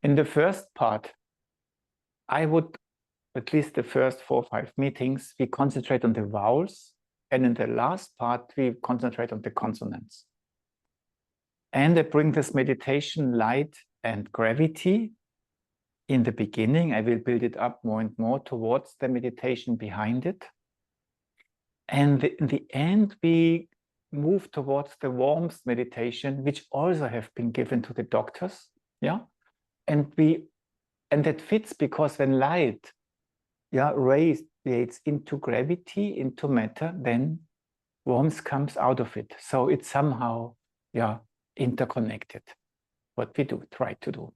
In the first part, I would, at least the first 4 or 5 meetings, we concentrate on the vowels, and in the last part, we concentrate on the consonants. And I bring this meditation light and gravity. In the beginning, I will build it up more and more towards the meditation behind it. And in the end, we move towards the warmth meditation, which also have been given to the doctors. Yeah. And that fits because when light radiates into gravity, into matter, then warmth comes out of it. So it's somehow interconnected, what we try to do.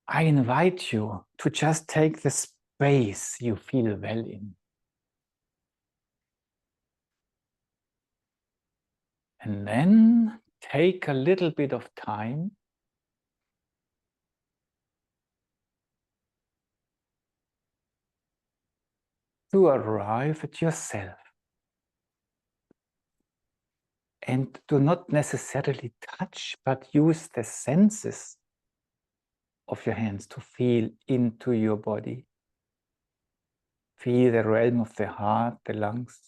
I invite you to just take the space you feel well in. And then take a little bit of time to arrive at yourself. And do not necessarily touch, but use the senses of your hands to feel into your body. Feel the realm of the heart, the lungs,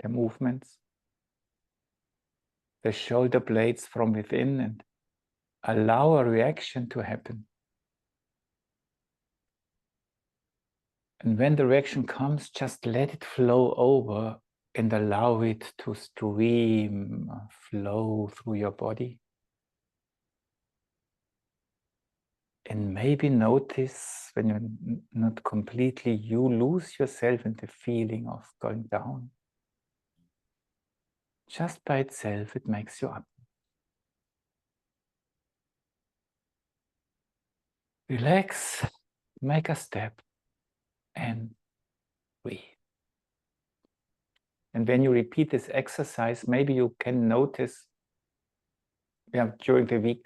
the movements, the shoulder blades from within, and allow a reaction to happen. And when the reaction comes, just let it flow over and allow it to stream, flow through your body. And maybe notice when you're not completely, you lose yourself in the feeling of going down. Just by itself, it makes you up. Relax, make a step, and breathe. And when you repeat this exercise, maybe you can notice during the week,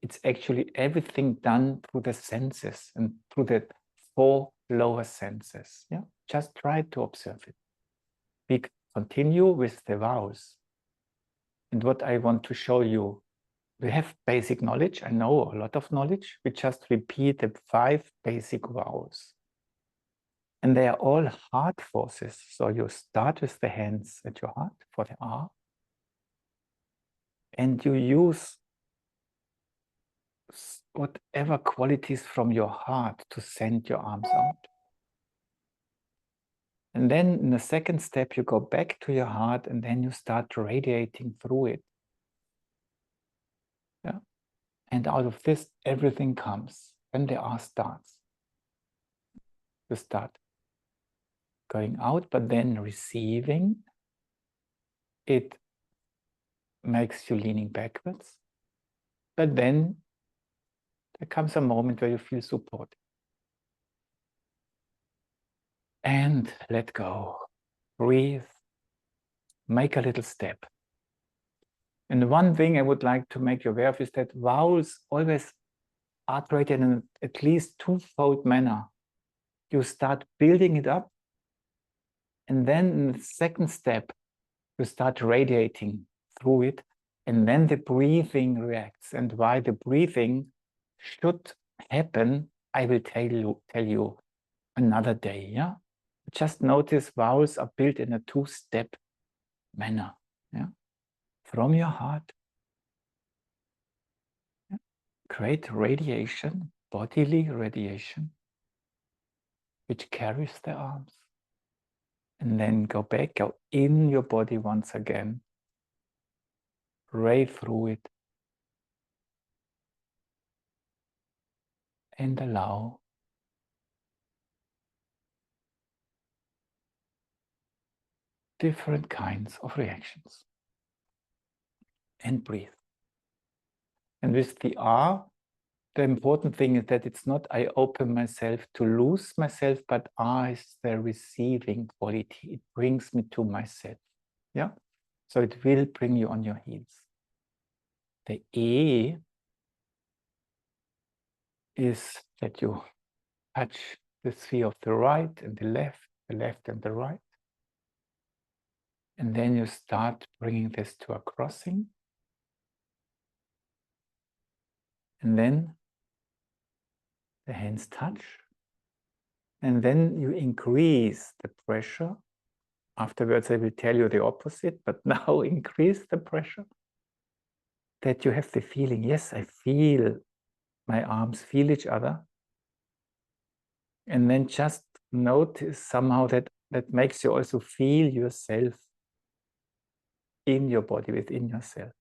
it's actually everything done through the senses and through the 4 lower senses. Yeah, just try to observe it. We continue with the vowels. And what I want to show you, we have basic knowledge. I know a lot of knowledge. We just repeat the 5 basic vowels. And they are all heart forces. So you start with the hands at your heart for the R. And you use whatever qualities from your heart to send your arms out. And then in the second step, you go back to your heart and then you start radiating through it. Yeah. And out of this, everything comes. When the R starts, you start going out, but then receiving. It makes you leaning backwards. But then there comes a moment where you feel support. And let go. Breathe. Make a little step. And one thing I would like to make you aware of is that vowels always are created in at least 2-fold manner. You start building it up, and then in the second step, you start radiating through it, and then the breathing reacts. And why the breathing should happen, I will tell you another day. Yeah, just notice vowels are built in a 2-step manner. Yeah, from your heart. Yeah? Create radiation, bodily radiation, which carries the arms. And then go back, go in your body once again. Ray through it. And allow different kinds of reactions. And breathe. And with the R, the important thing is that it's not I open myself to lose myself, but R is the receiving quality. It brings me to myself. Yeah? So it will bring you on your heels. The E is that you touch the sphere of the right and the left and the right. And then you start bringing this to a crossing. And then the hands touch, and then you increase the pressure. Afterwards, I will tell you the opposite, but now increase the pressure, that you have the feeling, yes, I feel my arms feel each other. And then just notice somehow that makes you also feel yourself in your body, within yourself.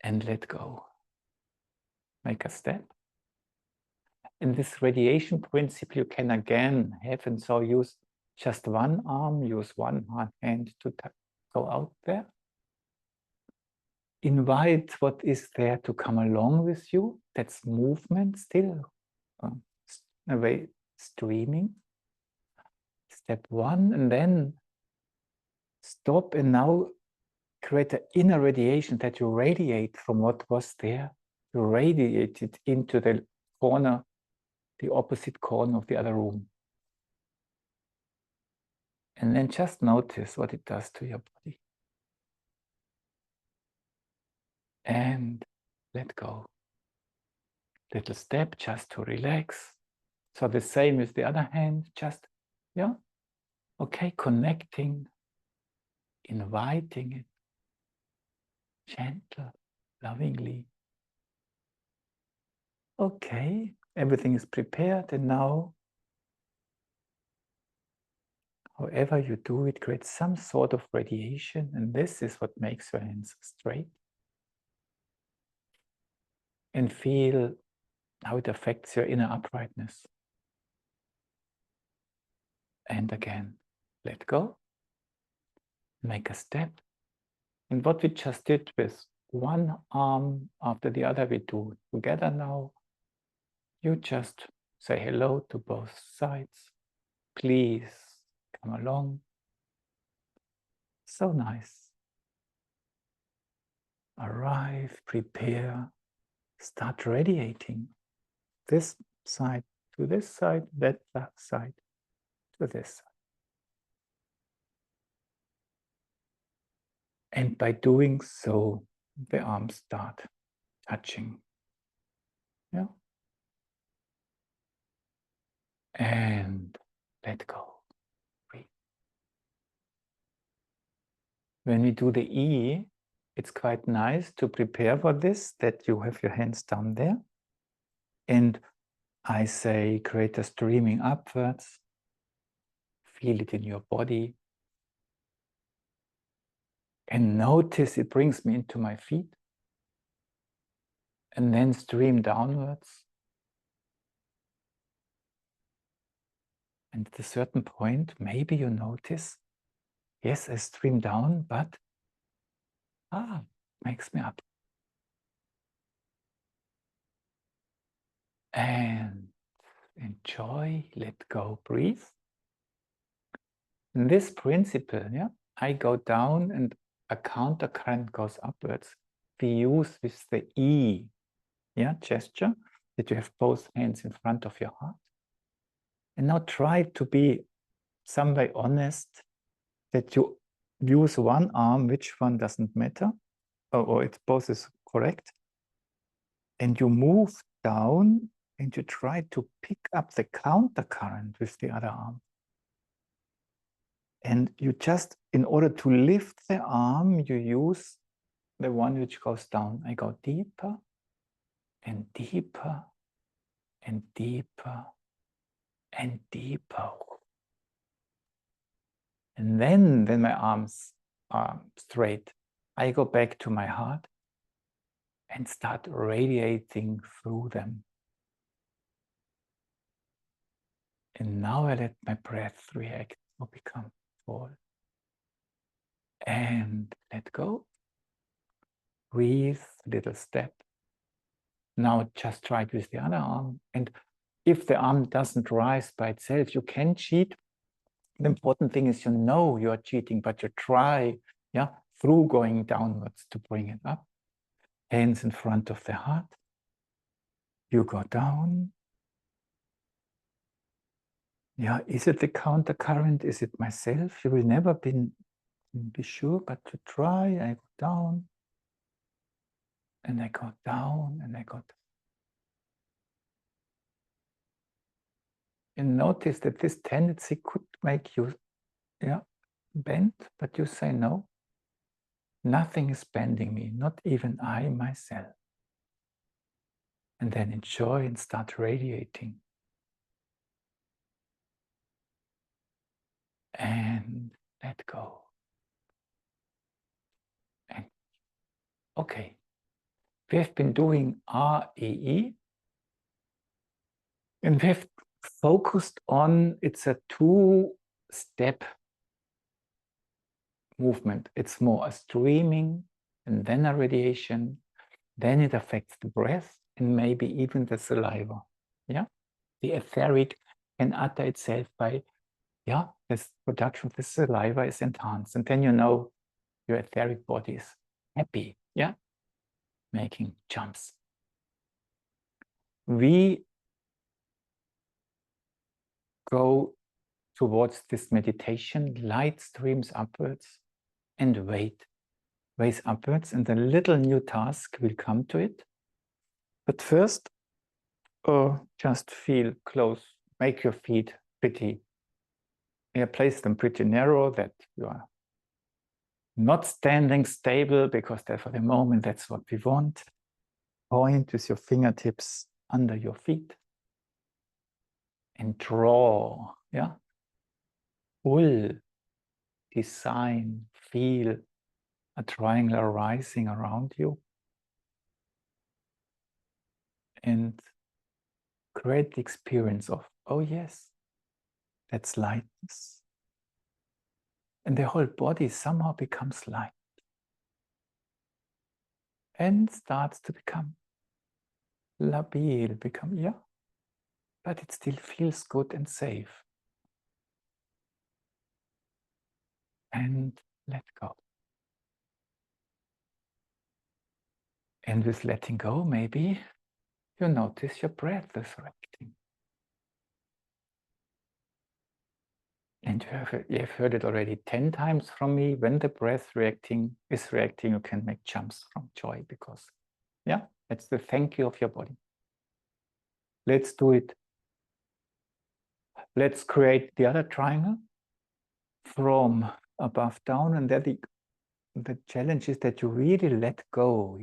And let go. Make a step. In this radiation principle, you can again have, and so use just one arm, use one hand to go out there. Invite what is there to come along with you. That's movement still, in a way, streaming. Step one, and then stop, and now create an inner radiation that you radiate from what was there. You radiate it into the corner, the opposite corner of the other room. And then just notice what it does to your body. And let go. Little step just to relax. So the same with the other hand, just, yeah, okay, connecting, inviting it, gentle, lovingly. Okay, everything is prepared, and now, however you do it, create some sort of radiation, and this is what makes your hands straight. And feel how it affects your inner uprightness. And again, let go. Make a step. And what we just did with one arm after the other, we do together now. You just say hello to both sides. Please come along. So nice. Arrive, prepare, start radiating. This side to this side, that side to this side. And by doing so, the arms start touching. Yeah. And let go. Breathe. When we do the E, it's quite nice to prepare for this, that you have your hands down there. And I say, create a streaming upwards. Feel it in your body. And notice it brings me into my feet. And then stream downwards. And at a certain point, maybe you notice, yes, I stream down, but makes me up. And enjoy, let go, breathe. In this principle, yeah, I go down and a counter current goes upwards. We use with the E, yeah, gesture, that you have both hands in front of your heart. And now try to be some way honest, that you use one arm, which one doesn't matter, or it's both is correct. And you move down and you try to pick up the counter current with the other arm. And you just, in order to lift the arm, you use the one which goes down. I go deeper and deeper and deeper and deeper. And then when my arms are straight, I go back to my heart and start radiating through them. And now I let my breath react or become full. And let go. Breathe, little step. Now just try it with the other arm. And if the arm doesn't rise by itself, you can cheat. The important thing is you know you are cheating, but you try, yeah, through going downwards to bring it up. Hands in front of the heart. You go down. Yeah, is it the counter current? Is it myself? You will never be sure, but to try. I go down. And I go down and I go down. And notice that this tendency could make you bend, but you say no. Nothing is bending me, not even I myself. And then enjoy and start radiating. And let go. And okay, we have been doing REE, and we have focused on, it's a 2-step movement. It's more a streaming and then a radiation, then it affects the breath and maybe even the saliva. Yeah, the etheric can utter itself by, this production of the saliva is enhanced, and then you know your etheric body is happy, making jumps. We go towards this meditation, light streams upwards and weight weighs upwards, and a little new task will come to it. But first, just feel close, make your feet pretty, place them pretty narrow, that you are not standing stable, because for the moment that's what we want. Point with your fingertips under your feet and draw, pull, design, feel a triangle rising around you, and create the experience of, oh yes, that's lightness. And the whole body somehow becomes light and starts to become labil, but it still feels good and safe. And let go. And with letting go, maybe you notice your breath is reacting. And you have heard it already 10 times from me. When the breath is reacting, you can make jumps from joy, because, that's the thank you of your body. Let's do it. Let's create the other triangle from above down, and then the challenge is that you really let go,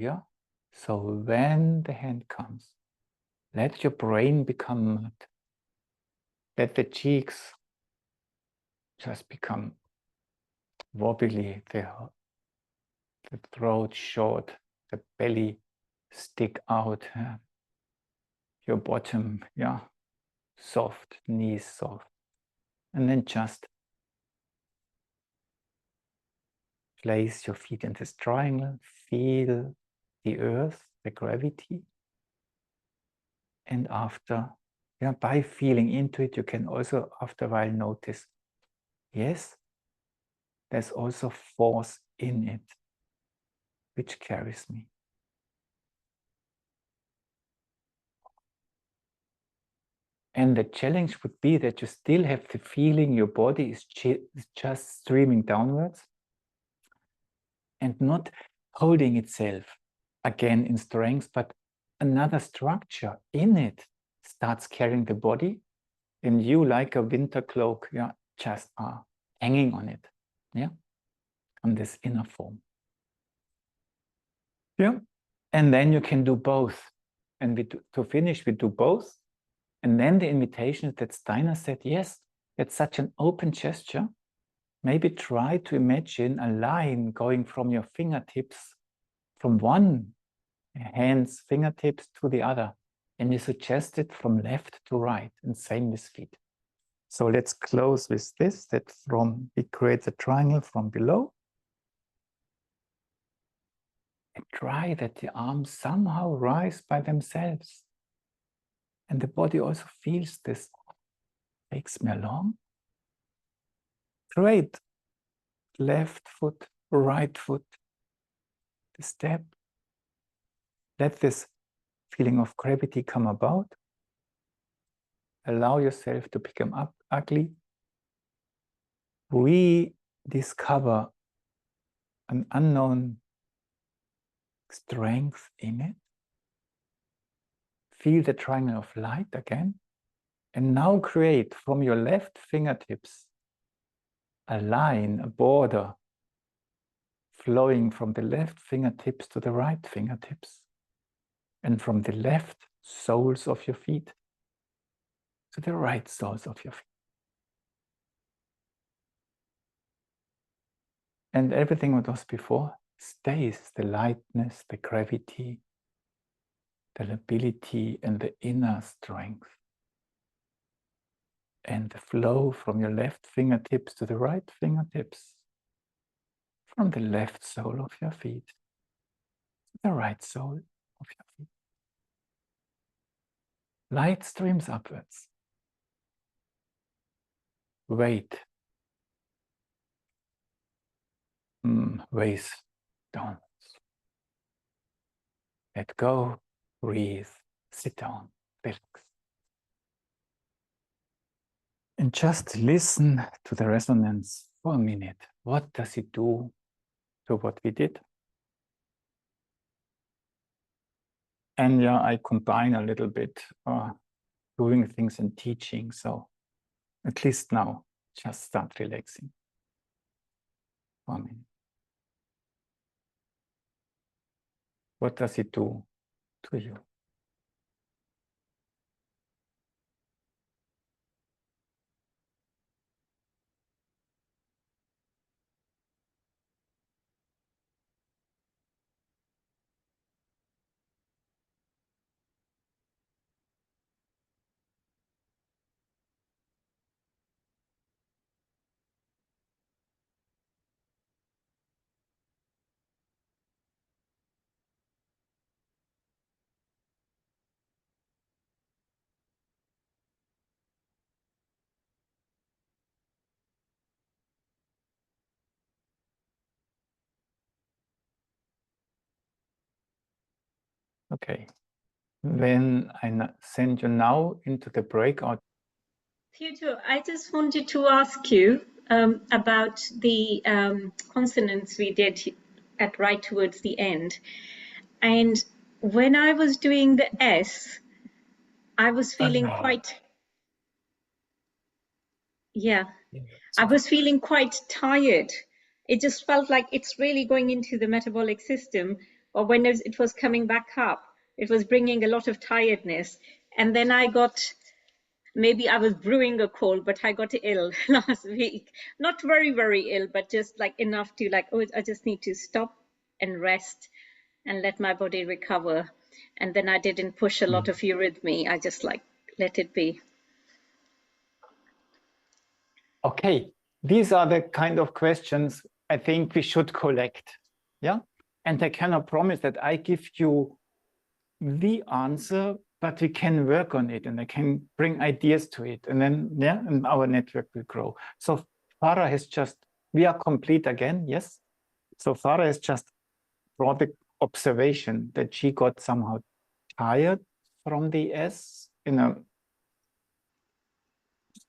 So when the hand comes, let your brain become mud. Let the cheeks just become wobbly, the throat short, the belly stick out, your bottom, soft, knees soft. And then just place your feet in this triangle, feel the earth, the gravity. And after, by feeling into it, you can also after a while notice, yes, there's also force in it, which carries me. And the challenge would be that you still have the feeling your body is just streaming downwards and not holding itself again in strength, but another structure in it starts carrying the body, and you, like a winter cloak, just are hanging on it, on this inner form. And then you can do both. And to finish, we do both. And then the invitation that Steiner said, yes, it's such an open gesture. Maybe try to imagine a line going from your fingertips, from one hand's fingertips to the other. And you suggest it from left to right, and same with feet. So let's close with this, that we create a triangle from below. And try that the arms somehow rise by themselves. And the body also feels this. Takes me along. Great. Left foot, right foot. The step. Let this feeling of gravity come about. Allow yourself to become ugly. Rediscover an unknown strength in it. Feel the triangle of light again. And now create from your left fingertips a line, a border, flowing from the left fingertips to the right fingertips, and from the left soles of your feet to the right soles of your feet. And everything what was before stays, the lightness, the gravity, the ability, and the inner strength. And the flow from your left fingertips to the right fingertips, from the left sole of your feet to the right sole of your feet. Light streams upwards. Weight weighs down. Let go, breathe, sit down, relax. And just listen to the resonance for a minute. What does it do to what we did? And yeah, I combine a little bit doing things and teaching. So at least now, just start relaxing. 1 minute. What does it do to you? Okay. Then I send you now into the breakout. Theodore, I just wanted to ask you about the consonants we did at right towards the end. And when I was doing the S, I was feeling quite, I was feeling quite tired. It just felt like it's really going into the metabolic system, or when it was coming back up, it was bringing a lot of tiredness. And then I got, maybe I was brewing a cold, but I got ill last week. Not very, very ill, but just like enough to like, oh, I just need to stop and rest and let my body recover. And then I didn't push a lot of eurythmy. I just like let it be. Okay, these are the kind of questions I think we should collect. Yeah, and I cannot promise that I give you the answer, but we can work on it and I can bring ideas to it. And then, yeah, and our network will grow. So Farah has just, we are complete again, yes? So Farah has just brought the observation that she got somehow tired from the S in a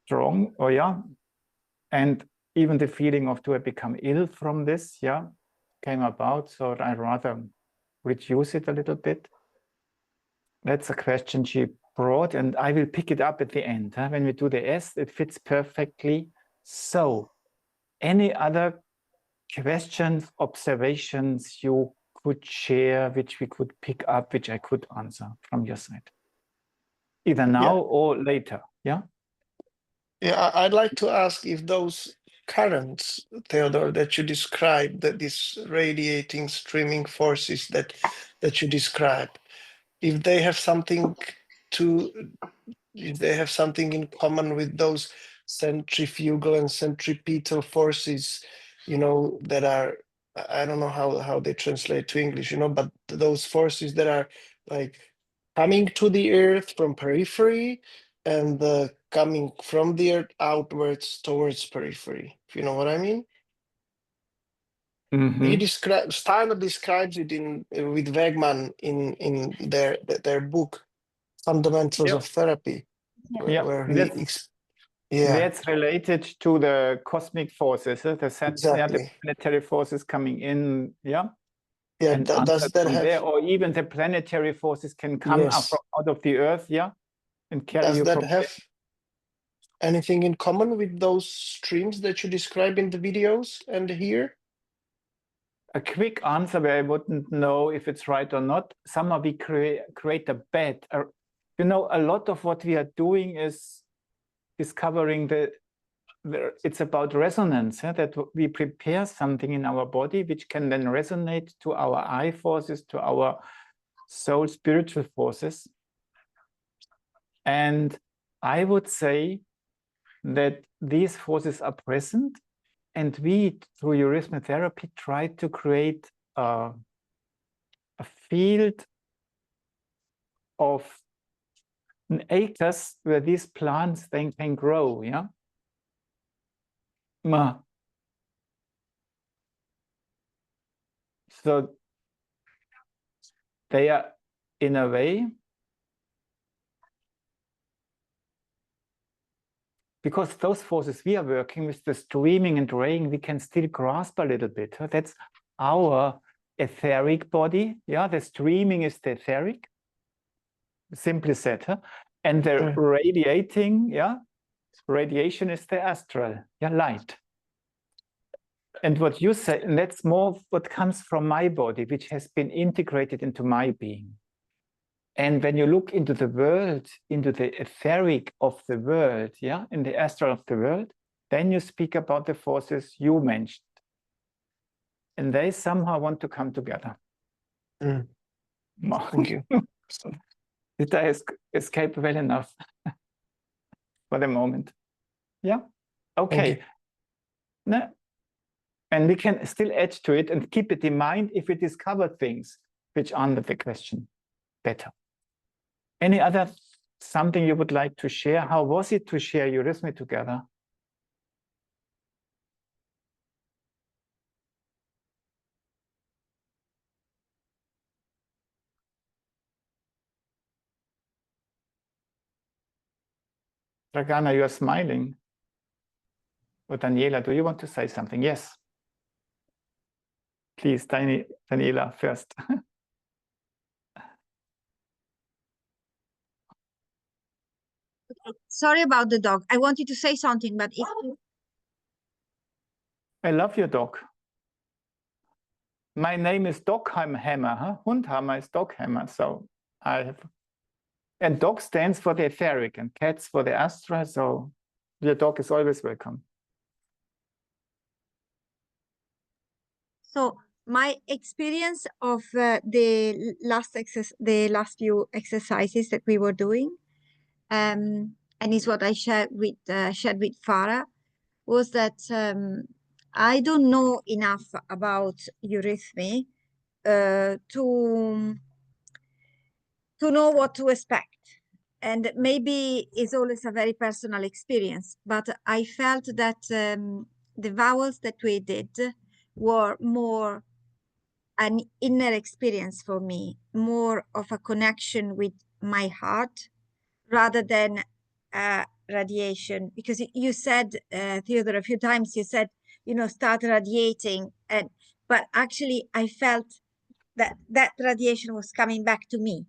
strong, and even the feeling of do I become ill from this, came about. So I rather reduce it a little bit. That's a question she brought, and I will pick it up at the end. When we do the S, it fits perfectly. So any other questions, observations you could share, which we could pick up, which I could answer from your side? Either now or later, Yeah, I'd like to ask if those currents, Theodore, that you described, that these radiating, streaming forces that you describe, if they have something in common with those centrifugal and centripetal forces, that are, I don't know how they translate to English, but those forces that are like coming to the earth from periphery and coming from the earth outwards towards periphery, if you know what I mean. Steiner describes it with Wegman in their book Fundamentals of Therapy, where that's related to the cosmic forces, the planetary forces coming in, and does that have there, or even the planetary forces can come up out of the earth, and carry does you that from have there. Anything in common with those streams that you describe in the videos and here? A quick answer where I wouldn't know if it's right or not. Somehow we create a bed. You know, a lot of what we are doing is discovering it's about resonance, that we prepare something in our body which can then resonate to our I forces, to our soul spiritual forces. And I would say that these forces are present, and we, through eurythmotherapy, try to create a field of acres where these plants then can grow, yeah? So they are, in a way, because those forces we are working with, the streaming and raying, we can still grasp a little bit. That's our etheric body. Yeah, the streaming is the etheric, simply said. And the radiating, yeah, radiation is the astral, yeah, light. And what you said, and that's more what comes from my body, which has been integrated into my being. And when you look into the world, into the etheric of the world, yeah, in the astral of the world, then you speak about the forces you mentioned. And they somehow want to come together. Thank you. Did I escape well enough for the moment? Yeah? Okay. No. And we can still add to it and keep it in mind if we discover things which answer the question better. Any other something you would like to share? How was it to share Eurythmy together? Dragana, you are smiling. Or Daniela, do you want to say something? Yes. Please, Daniela, first. Sorry about the dog. I wanted to say something, but if I love your dog. My name is Doghammer, huh? Hundhammer is Doghammer, so I have. And dog stands for the etheric and cats for the astra, so your dog is always welcome. So my experience of the last few exercises that we were doing, and is what I shared with Farah, was that I don't know enough about eurythmy to know what to expect. And maybe it's always a very personal experience, but I felt that the vowels that we did were more an inner experience for me, more of a connection with my heart rather than radiation. Because you said, Theodore, a few times you said, start radiating, but actually I felt that radiation was coming back to me.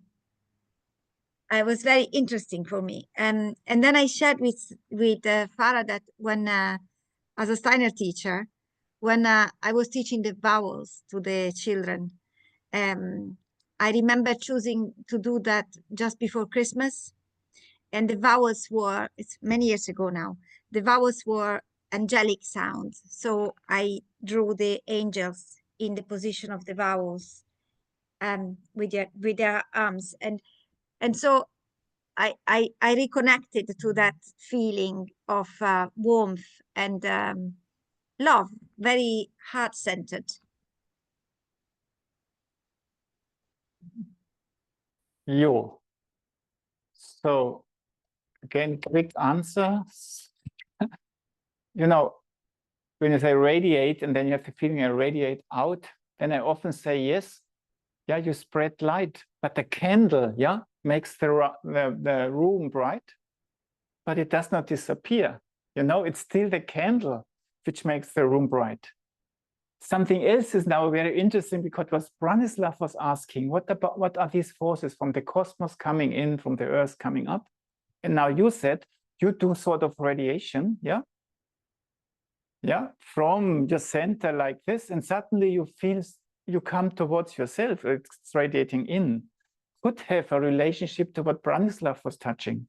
It was very interesting for me. And then I shared with Farah that when, as a Steiner teacher, when I was teaching the vowels to the children, I remember choosing to do that just before Christmas. And the vowels were, it's many years ago now, the vowels were angelic sounds. So I drew the angels in the position of the vowels with their arms. And so I reconnected to that feeling of warmth and love, very heart-centered. So again, quick answer. When you say radiate and then you have the feeling I radiate out, then I often say, yes, yeah, you spread light, but the candle, yeah, makes the room bright, but it does not disappear. It's still the candle which makes the room bright. Something else is now very interesting, because what Branislav was asking, what are these forces from the cosmos coming in, from the earth coming up? And now you said, you do sort of radiation, yeah? Yeah, from your center like this, and suddenly you feel you come towards yourself, it's radiating in. Could have a relationship to what Branislav was touching.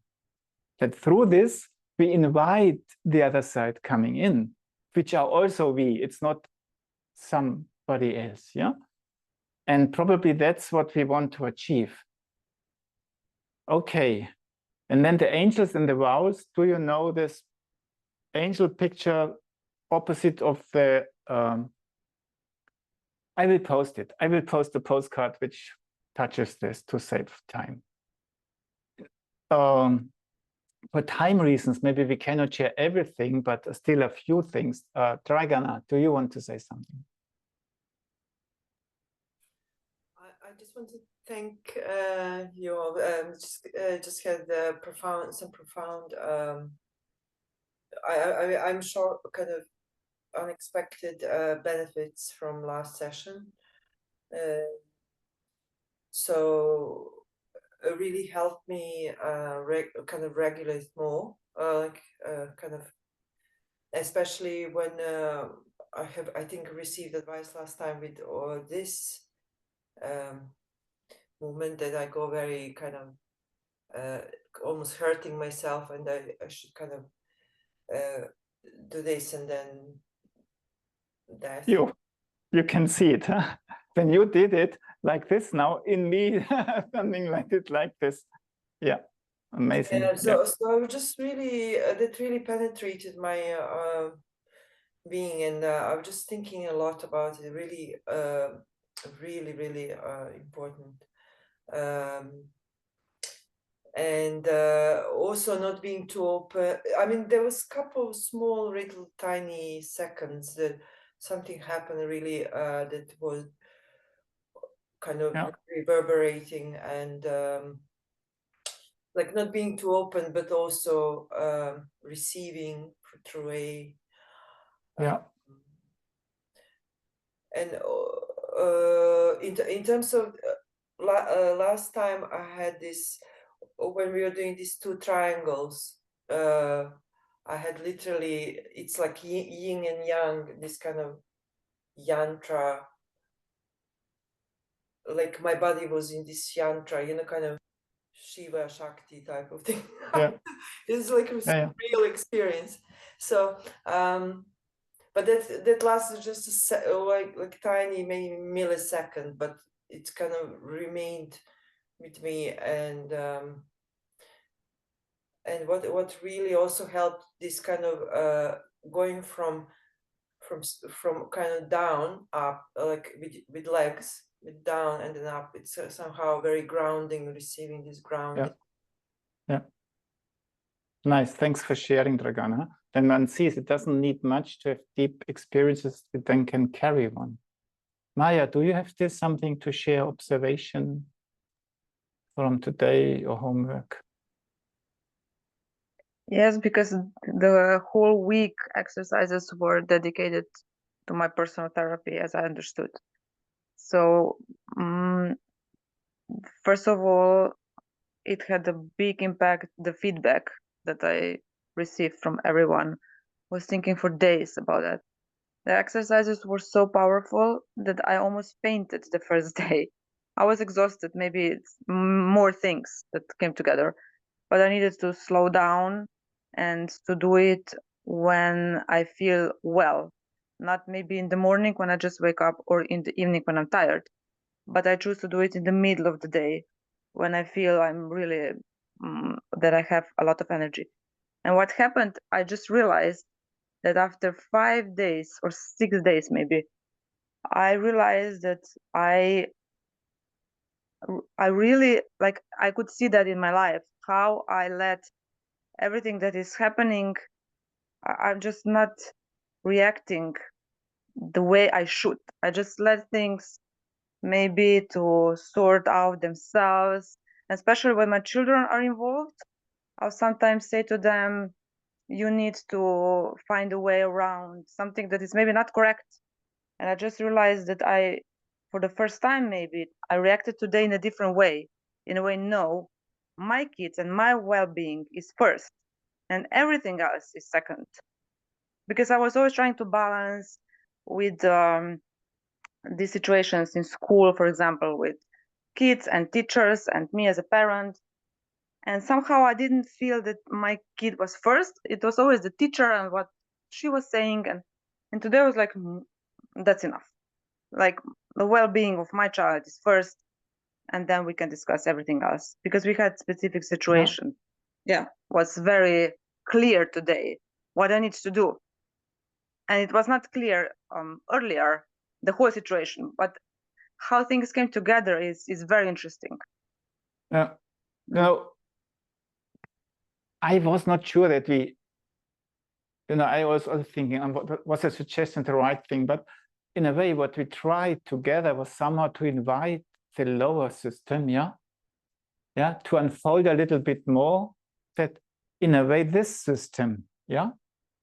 That through this, we invite the other side coming in, which are also we, it's not somebody else, yeah? And probably that's what we want to achieve. Okay, and then the angels and the vows, do you know this angel picture opposite of the, I will post it. I will post a postcard which touches this to save time. For time reasons, maybe we cannot share everything, but still a few things. Dragana, do you want to say something? I just want to thank you all. Just had some profound. I'm sure kind of unexpected benefits from last session. So it really helped me kind of regulate more, kind of, especially when I think received advice last time with this movement that I go very kind of almost hurting myself, and I should kind of do this and then that. You can see it, huh? When you did it like this now in me, something like it like this. Yeah, amazing. Yeah, so I just really, that really penetrated my being, and I was just thinking a lot about it, really, really important. And also not being too open. I mean, there was a couple of small, little, tiny seconds that something happened really that was kind of reverberating, and like not being too open, but also receiving through a and in terms of last time I had this, when we were doing these two triangles, I had literally, it's like yin and yang, this kind of yantra, like my body was in this yantra, you know, kind of Shiva Shakti type of thing. Yeah. It's like a real experience. So but that lasted just like tiny, maybe millisecond, but it's kind of remained with me. And what really also helped this kind of going from kind of down up, like with legs, with down and then up, it's somehow very grounding, receiving this ground. Yeah. Nice, thanks for sharing, Dragana. Then one sees it doesn't need much to have deep experiences that then can carry one. Maya, do you have still something to share, observation from today or homework? Yes, because the whole week exercises were dedicated to my personal therapy, as I understood. So first of all, it had a big impact. The feedback that I received from everyone was thinking for days about it. The exercises were so powerful that I almost fainted the first day. I was exhausted. Maybe it's more things that came together, but I needed to slow down and to do it when I feel well, not maybe in the morning when I just wake up or in the evening when I'm tired, but I choose to do it in the middle of the day when I feel I'm really, that I have a lot of energy. And what happened, I just realized that after 5 days or 6 days, maybe, I realized that I really, like, I could see that in my life, how I let everything that is happening, I'm just not reacting the way I should. I just let things maybe to sort out themselves, especially when my children are involved. I'll sometimes say to them, you need to find a way around something that is maybe not correct. And I just realized that for the first time, maybe I reacted today in a different way. In a way, no, my kids and my well-being is first. and everything else is second. Because I was always trying to balance with these situations in school, for example, with kids and teachers and me as a parent. And somehow I didn't feel that my kid was first. It was always the teacher and what she was saying. And today I was like, that's enough. Like, the well-being of my child is first, and then we can discuss everything else. Because we had specific situation. Yeah, was very clear today what I need to do. And it was not clear earlier, the whole situation, but how things came together is very interesting. No, I was not sure that we, I was also thinking, was a suggestion the right thing? But in a way, what we tried together was somehow to invite the lower system, to unfold a little bit more, that in a way, this system,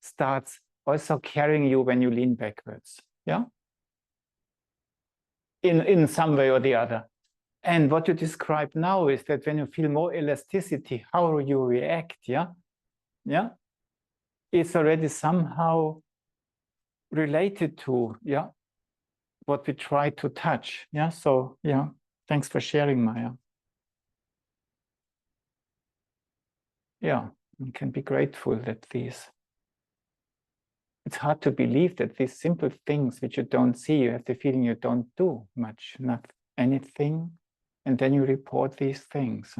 starts also carrying you when you lean backwards, in some way or the other. And what you describe now is that when you feel more elasticity, how you react, it's already somehow related to, what we try to touch, So, thanks for sharing, Maya. We can be grateful that it's hard to believe that these simple things which you don't see, you have the feeling you don't do much, not anything, and then you report these things.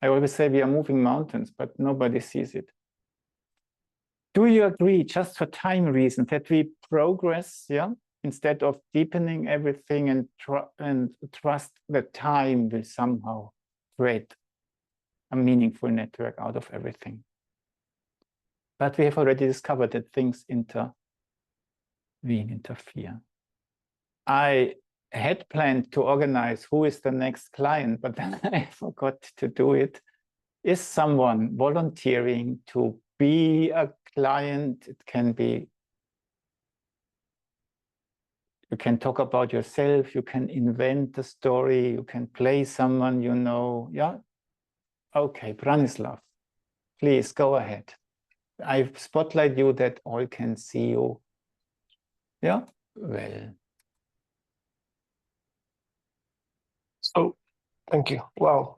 I always say we are moving mountains, but nobody sees it. Do you agree, just for time reasons, that we progress, instead of deepening everything and trust that time will somehow create a meaningful network out of everything? But we have already discovered that things interfere. I had planned to organize who is the next client, but then I forgot to do it. Is someone volunteering to be a client? It can be, you can talk about yourself, you can invent a story, you can play someone you know. Okay, Branislav, please go ahead. I spotlight you that all can see you. Well. So, thank you. Wow.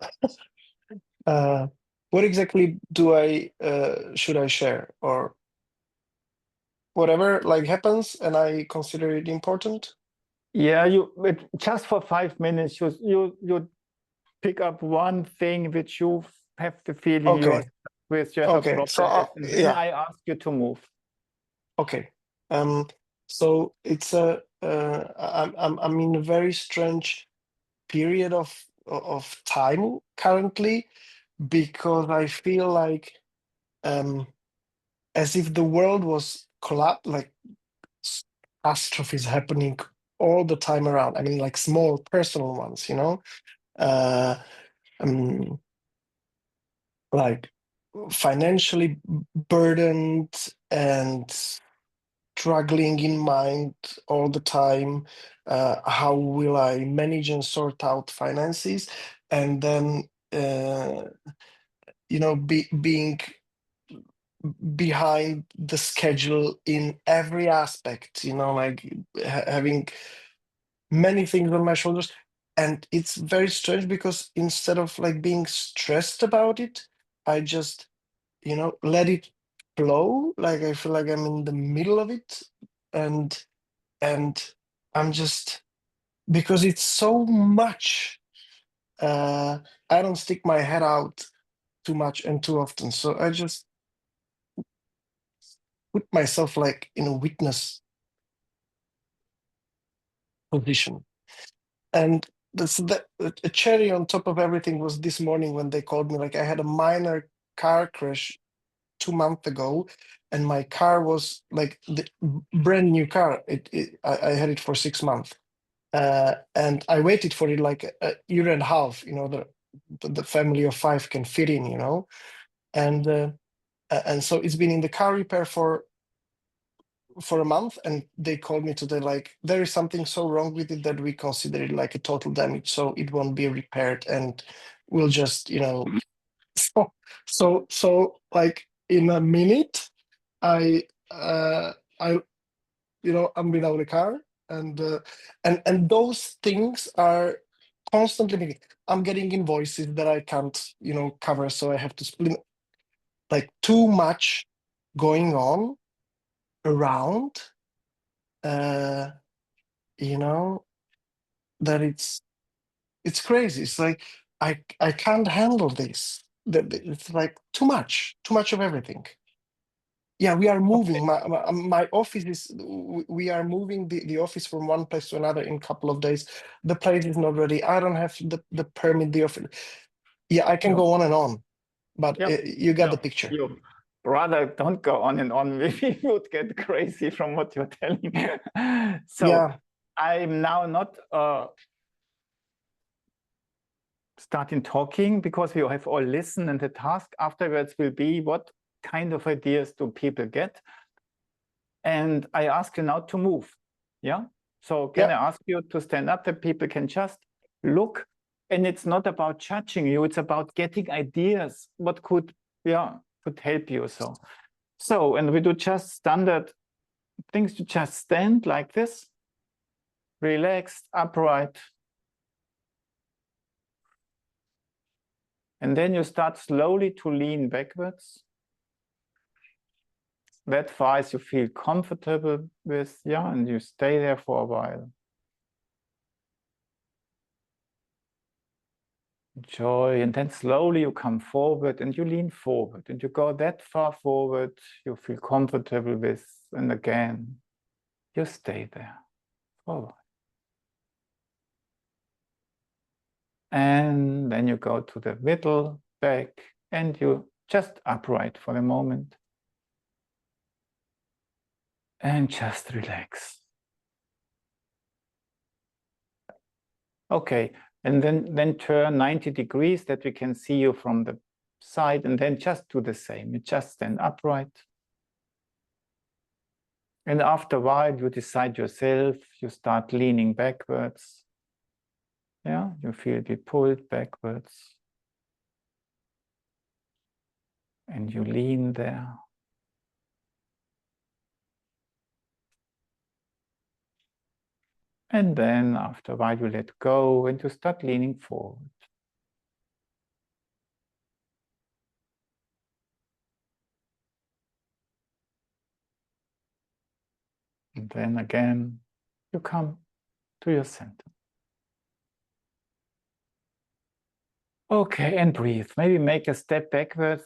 What exactly should I share, or whatever happens and I consider it important? Just for 5 minutes, you pick up one thing which you have the feeling you have a problem. So I ask you to move. Okay. So it's I'm in a very strange period of time currently, because I feel like as if the world was like catastrophes happening all the time around. I mean, like small personal ones, like financially burdened and struggling in mind all the time. How will I manage and sort out finances? And then, being behind the schedule in every aspect, like having many things on my shoulders. And it's very strange because instead of being stressed about it, I just, let it flow. Like I feel like I'm in the middle of it, and I'm just, because it's so much, I don't stick my head out too much and too often. So I just put myself in a witness position. And a cherry on top of everything was this morning when they called me. I had a minor car crash 2 months ago, and my car was the brand new car. I had it for 6 months, and I waited for it a year and a half. The family of 5 can fit in. And so it's been in the car repair for a month, and they called me today there is something so wrong with it that we consider it a total damage, so it won't be repaired, and we'll just so in a minute, I'm without a car, and those things are constantly making. I'm getting invoices that I can't, cover, so I have to split. Like too much going on around, that it's crazy. It's like I can't handle this. It's like too much of everything. Yeah, we are moving. My office is. We are moving the office from one place to another in a couple of days. The place is not ready. I don't have the permit. The office. Yeah, I can go on and on, but you got the picture. You rather don't go on and on. We would get crazy from what you're telling. So Yeah. I'm now not starting talking, because we have all listened, and the task afterwards will be, what kind of ideas do people get? And I ask you now to move. Yeah. So can I ask you to stand up, that people can just look? And it's not about judging you, it's about getting ideas, what could help you. So, and we do just standard things, to just stand like this, relaxed, upright. And then you start slowly to lean backwards. That far as you feel comfortable with, and you stay there for a while. Enjoy, and then slowly you come forward and you lean forward, and you go that far forward you feel comfortable with, and again you stay there forward. And then you go to the middle, back, and you just upright for a moment. And just relax. Okay, and then turn 90 degrees that we can see you from the side, and then just do the same. You just stand upright. And after a while, you decide yourself, you start leaning backwards. Yeah, you feel it pulled backwards. And you lean there. And then after a while, you let go and you start leaning forward. And then again, you come to your center. Okay, and breathe. Maybe make a step backwards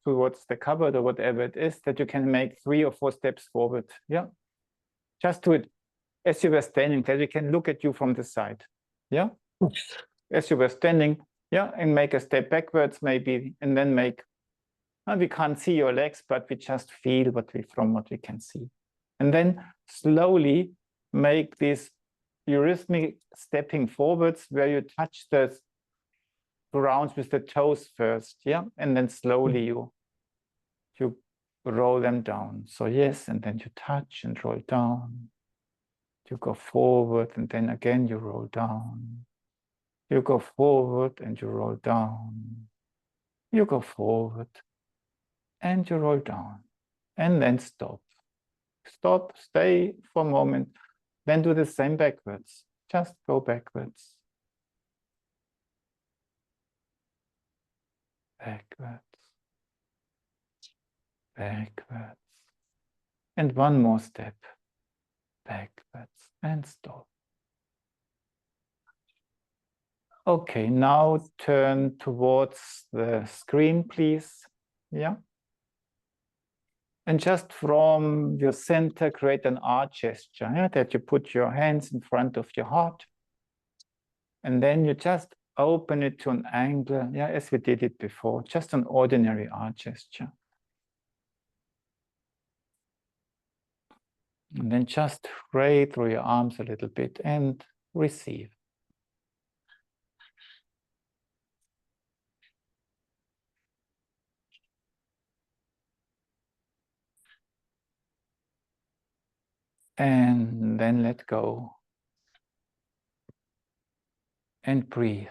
towards the cupboard or whatever it is, that you can make 3 or 4 steps forward. Yeah, just do it as you were standing, that we can look at you from the side. Yeah, as you were standing. Yeah, and make a step backwards maybe, and then make. We can't see your legs, but we just feel from what we can see, and then slowly make this eurythmic stepping forwards, where you touch the ground with the toes first, and then slowly you roll them down. So yes, and then you touch and roll down. You go forward, and then again you roll down. You go forward and you roll down. You go forward and you roll down. And then stop. Stop, stay for a moment, then do the same backwards. Just go backwards. Backwards. Backwards. And one more step. Backwards and stop. Okay, now turn towards the screen, please. Yeah. And just from your center, create an heart gesture, that you put your hands in front of your heart. And then you just open it to an angle, as we did it before, just an ordinary heart gesture. And then just pray through your arms a little bit and receive. And then let go. And breathe.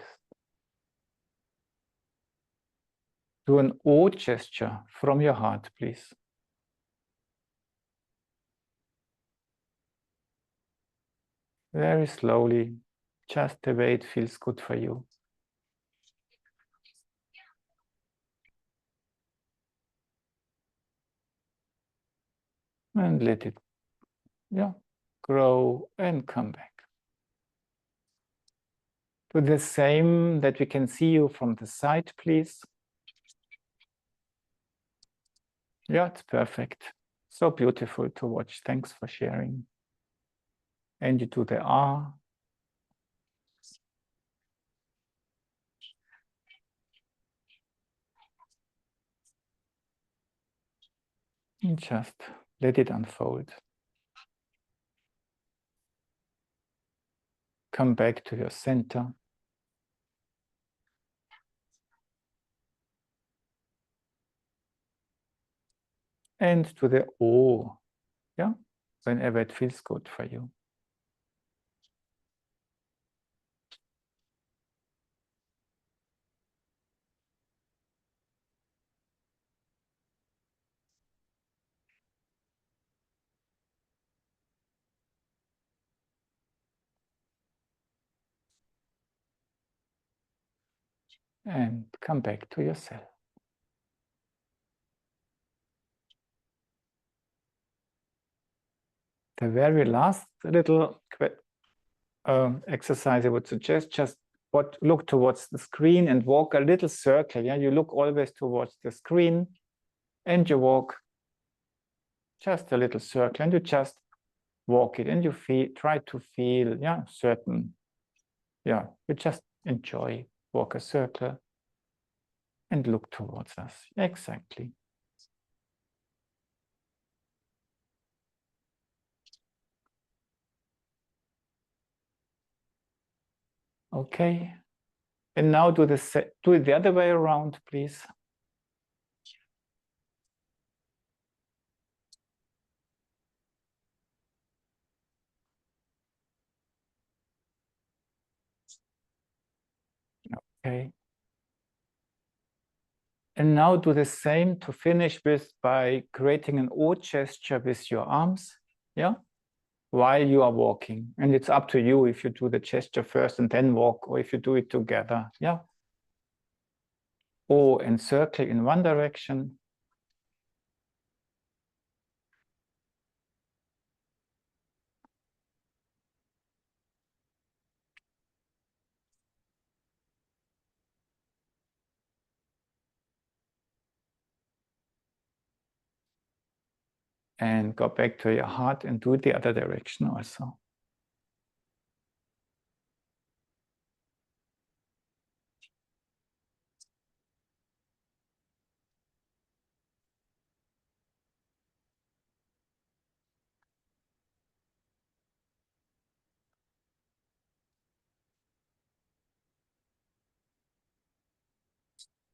Do an O gesture from your heart, please. Very slowly, just the way it feels good for you. And let it, grow and come back. Do the same that we can see you from the side, please. Yeah, it's perfect. So beautiful to watch. Thanks for sharing. And you do the R. And just let it unfold. Come back to your center. And to the O, whenever it feels good for you. And come back to yourself. The very last little exercise I would suggest, just look towards the screen and walk a little circle. Yeah, you look always towards the screen and you walk just a little circle and you just walk it and you try to feel, certain, you just enjoy, walk a circle and look towards us. Exactly. Okay. And now do it the other way around, please. Okay. And now do the same to finish with by creating an O gesture with your arms, while you are walking. And it's up to you if you do the gesture first and then walk, or if you do it together, O and circle in one direction. And go back to your heart and do the other direction also.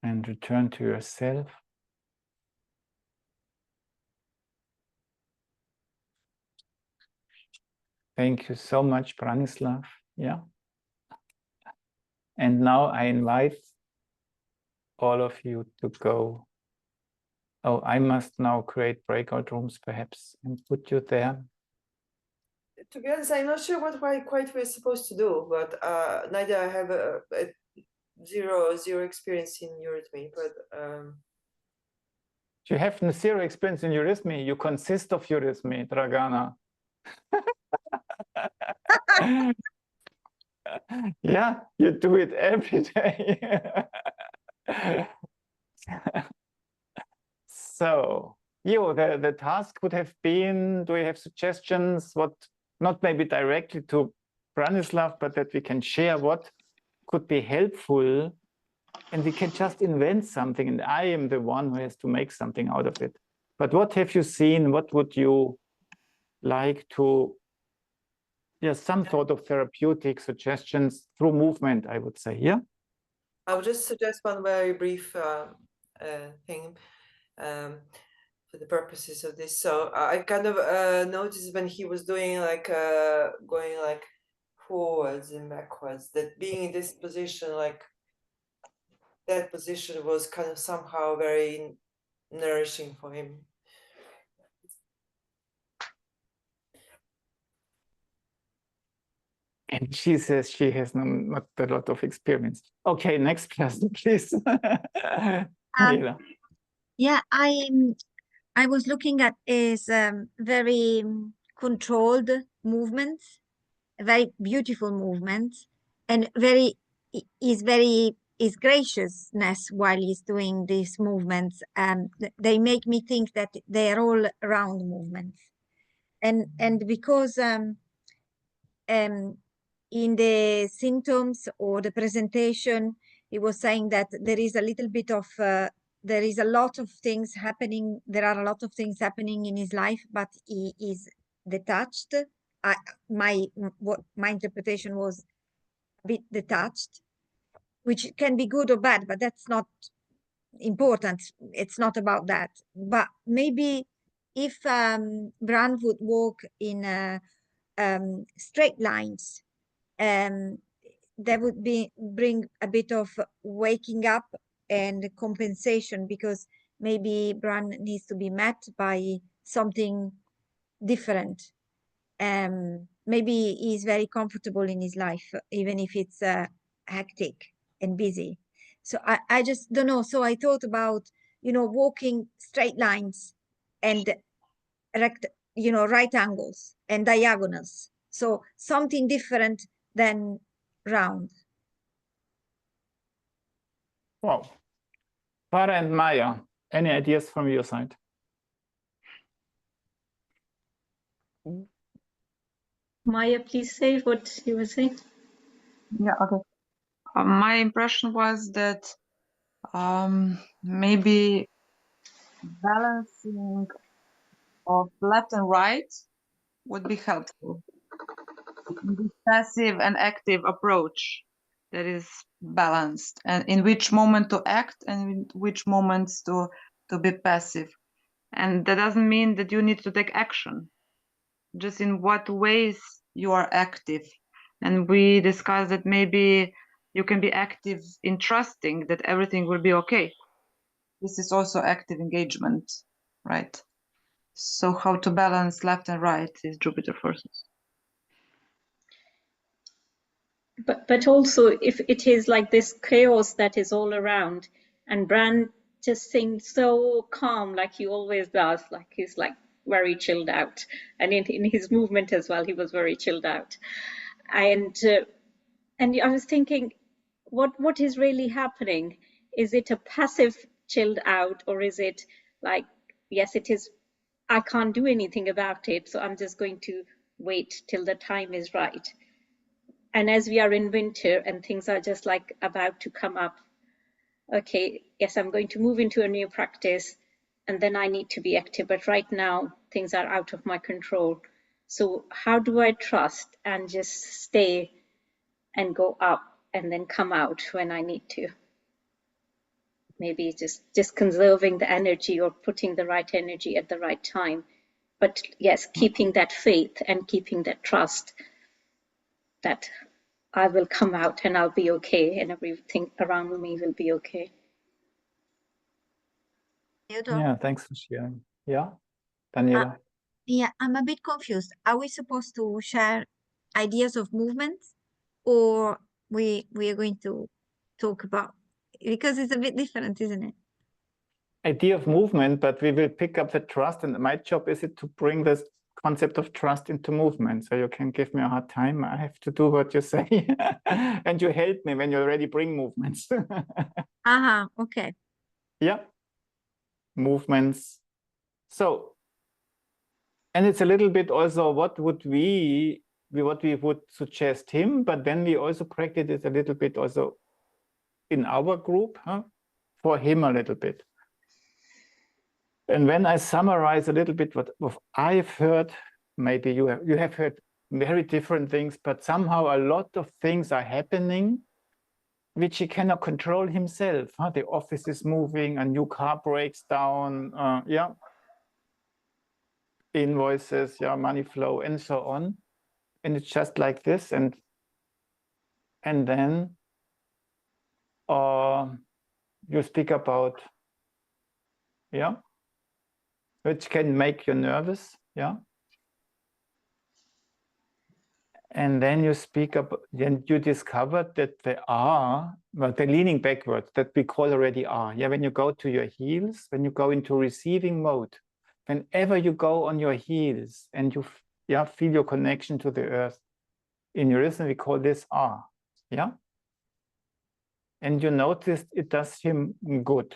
And return to yourself. Thank you so much, Branislav. And now I invite all of you to go. Oh, I must now create breakout rooms perhaps and put you there. To be honest, I'm not sure what quite we're supposed to do, but neither I have a zero experience in eurythmy, but You have zero experience in eurythmy. You consist of eurythmy, Dragana. Yeah, you do it every day. So, the task would have been, do you have suggestions? What, not maybe directly to Branislav, but that we can share what could be helpful, and we can just invent something, and I am the one who has to make something out of it. But what have you seen? What would you like to, some sort of therapeutic suggestions through movement, I would say, I would just suggest one very brief thing for the purposes of this. So I kind of noticed when he was doing going forwards and backwards, that being in this position, that position was kind of somehow very nourishing for him. And she says she has not a lot of experience. Okay, next person, please. Daniela. Yeah, I was looking at his very controlled movements, very beautiful movements, and his graciousness while he's doing these movements. They make me think that they are all round movements, and because in the symptoms or the presentation, he was saying that there is a little bit of there is a lot of things happening. There are a lot of things happening in his life, but he is detached. My interpretation was a bit detached, which can be good or bad, but that's not important. It's not about that. But maybe if Bran would walk in straight lines, that would bring a bit of waking up and compensation, because maybe Bran needs to be met by something different. Maybe he's very comfortable in his life, even if it's hectic and busy. So I just don't know. So I thought about, walking straight lines and right angles and diagonals. So something different than round. Wow. Farah and Maya, any ideas from your side? Maya, please say what you were saying. Yeah, okay. My impression was that maybe balancing of left and right would be helpful. This passive and active approach that is balanced, and in which moment to act and in which moments to be passive. And that doesn't mean that you need to take action, just in what ways you are active. And we discussed that maybe you can be active in trusting that everything will be okay. This is also active engagement, right? So how to balance left and right is Jupiter forces. But also, if it is like this chaos that is all around, and Bran just seems so calm, like he always does, like he's like very chilled out, and in his movement as well, he was very chilled out. And I was thinking, what is really happening? Is it a passive chilled out, or is it like, yes, it is, I can't do anything about it, so I'm just going to wait till the time is right. And as we are in winter and things are just like about to come up, okay, yes, I'm going to move into a new practice, and then I need to be active. But right now, things are out of my control. So how do I trust and just stay and go up and then come out when I need to? Maybe just conserving the energy or putting the right energy at the right time. But yes, keeping that faith and keeping that trust that I will come out and I'll be okay, and everything around me will be okay. Yeah, thanks for sharing. Yeah, Daniela. Yeah, I'm a bit confused. Are we supposed to share ideas of movements, or we are going to talk about, because it's a bit different, isn't it? Idea of movement, but we will pick up the trust, and my job is it to bring this concept of trust into movement. So you can give me a hard time. I have to do what you say, and you help me when you already bring movements. Okay. Yeah, movements. So, and it's a little bit also what we would suggest him, but then we also practice it a little bit also in our group, for him a little bit. And when I summarize a little bit what I've heard, maybe you have heard very different things, but somehow a lot of things are happening which he cannot control himself. The office is moving, a new car breaks down, invoices, money flow, and so on. And it's just like this. And then you speak about, yeah, which can make you nervous, yeah. And then you speak up, then you discovered that the R, well, the leaning backwards that we call already R. Yeah, when you go to your heels, when you go into receiving mode, whenever you go on your heels and you feel your connection to the earth, in Unionism we call this R. Yeah. And you notice it does him good.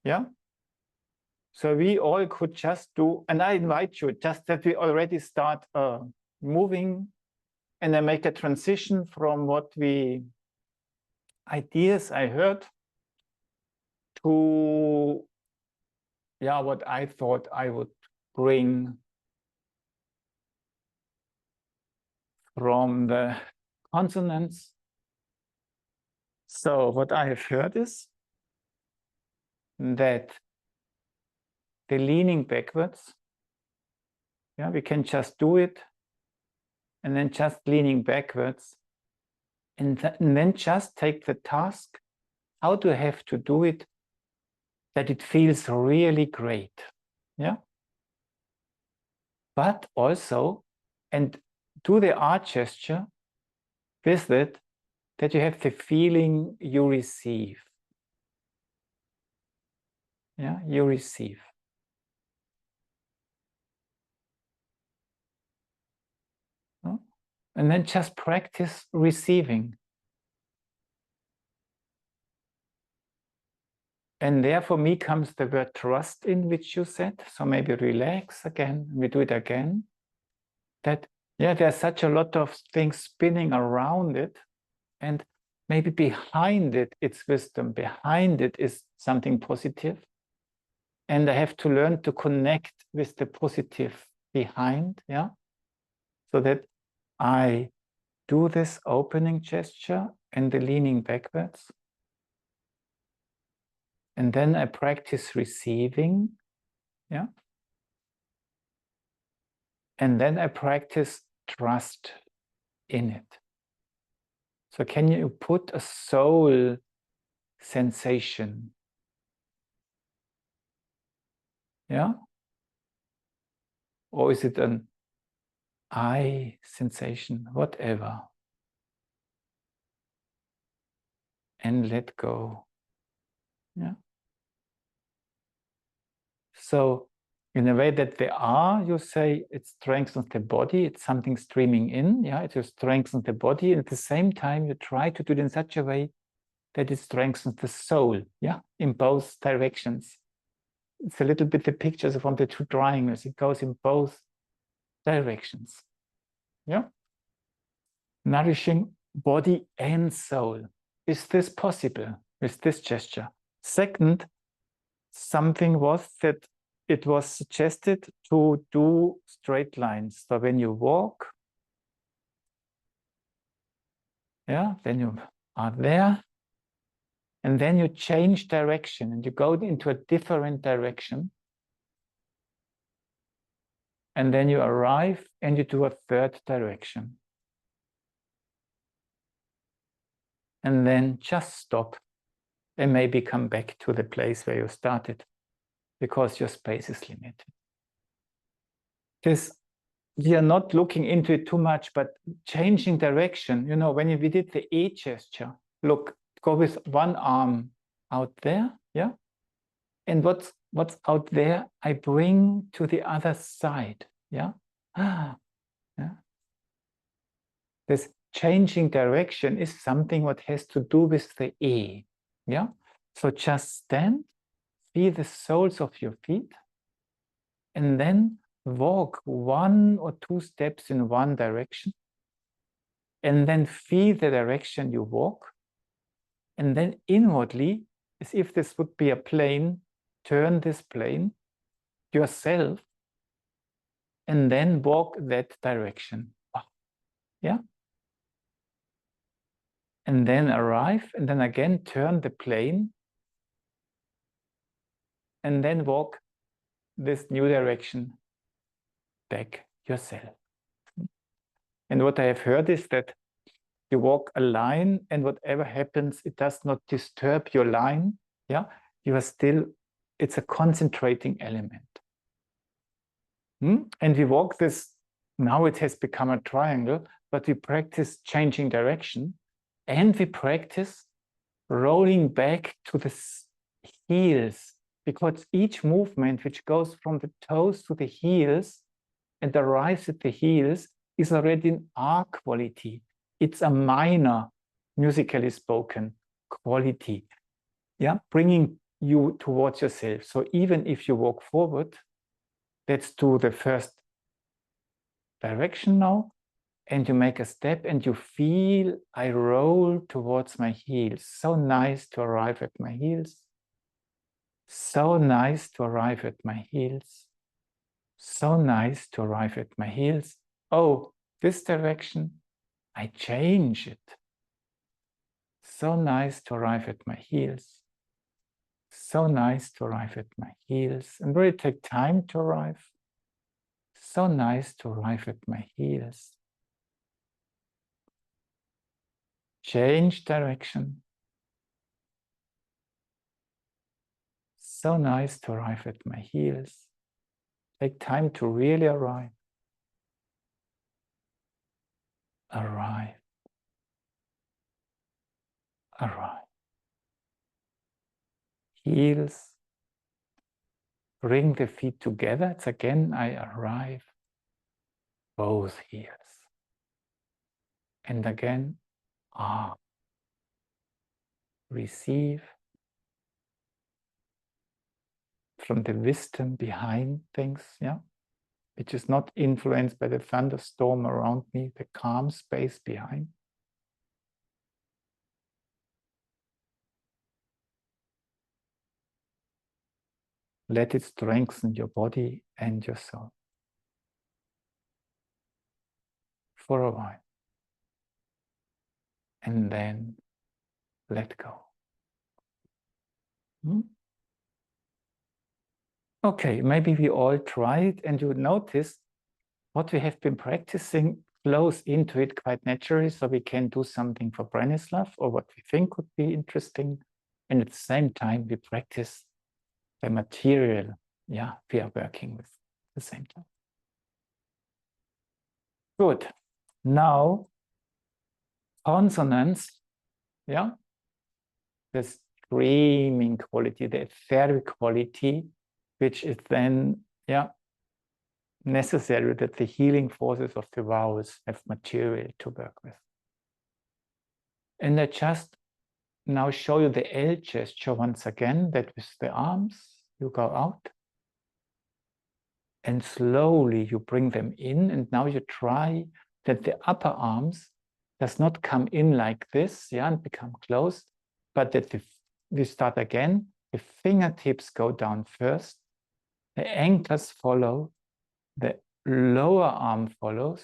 Yeah. So we all could just do, and I invite you, just that we already start moving and then make a transition from what ideas I heard to, what I thought I would bring from the consonants. So what I have heard is that the leaning backwards, we can just do it, and then just leaning backwards, and then just take the task, how to have to do it, that it feels really great, yeah? But also, and do the R gesture with it, that you have the feeling you receive. Yeah, you receive. And then just practice receiving. And there for me comes the word trust in, which you said. So maybe relax again. We do it again. That, there's such a lot of things spinning around it. And maybe behind it, it's wisdom. Behind it is something positive. And I have to learn to connect with the positive behind, so that I do this opening gesture and the leaning backwards. And then I practice receiving, and then I practice trust in it. So can you put a soul sensation? Yeah? Or is it an I sensation, whatever? And let go. Yeah. So in a way that the R, you say, it strengthens the body, it's something streaming in, it just strengthens the body, and at the same time you try to do it in such a way that it strengthens the soul, in both directions. It's a little bit the pictures from the two triangles, it goes in both directions. Nourishing body and soul. Is this possible with this gesture? Second, something was that it was suggested to do straight lines. So when you walk, then you are there, and then you change direction and you go into a different direction. And then you arrive and you do a third direction. And then just stop and maybe come back to the place where you started, because your space is limited. We are not looking into it too much, but changing direction, when we did the E gesture, look, go with one arm out there, and what's out there, I bring to the other side, This changing direction is something what has to do with the E, So just stand, feel the soles of your feet, and then walk 1 or 2 steps in one direction, and then feel the direction you walk, and then inwardly, as if this would be a plane, turn this plane yourself, and then walk that direction. And then arrive, and then again turn the plane, and then walk this new direction back yourself. And what I have heard is that you walk a line, and whatever happens, it does not disturb your line. Yeah, you are still, it's a concentrating element. And we walk this, now it has become a triangle, but we practice changing direction, and we practice rolling back to the heels, because each movement which goes from the toes to the heels and arrives at the heels is already an R quality. It's a minor, musically spoken, quality. Yeah, bringing you towards yourself. So even if you walk forward, let's do the first direction now, and you make a step and you feel I roll towards my heels. So nice to arrive at my heels. So nice to arrive at my heels. So nice to arrive at my heels. Oh, this direction, I change it. So nice to arrive at my heels. So nice to arrive at my heels. And really take time to arrive. So nice to arrive at my heels. Change direction. So nice to arrive at my heels. Take time to really arrive. Arrive. Arrive. Heels. Bring the feet together. It's again, I arrive. Both heels. And again, receive from the wisdom behind things, yeah, which is not influenced by the thunderstorm around me, the calm space behind. Let it strengthen your body and your soul for a while. And then let go. Okay, maybe we all try it, and you notice what we have been practicing flows into it quite naturally, so we can do something for Branislav or what we think would be interesting. And at the same time, we practice the material, yeah, we are working with at the same time. Good. Now, consonants, yeah, the screaming quality, the etheric quality, which is then, yeah, necessary that the healing forces of the vowels have material to work with. And I just now show you the L gesture once again, that with the arms, you go out. And slowly you bring them in, and now you try that the upper arms does not come in like this, yeah, and become closed, but that we start again, the fingertips go down first, the ankles follow, the lower arm follows,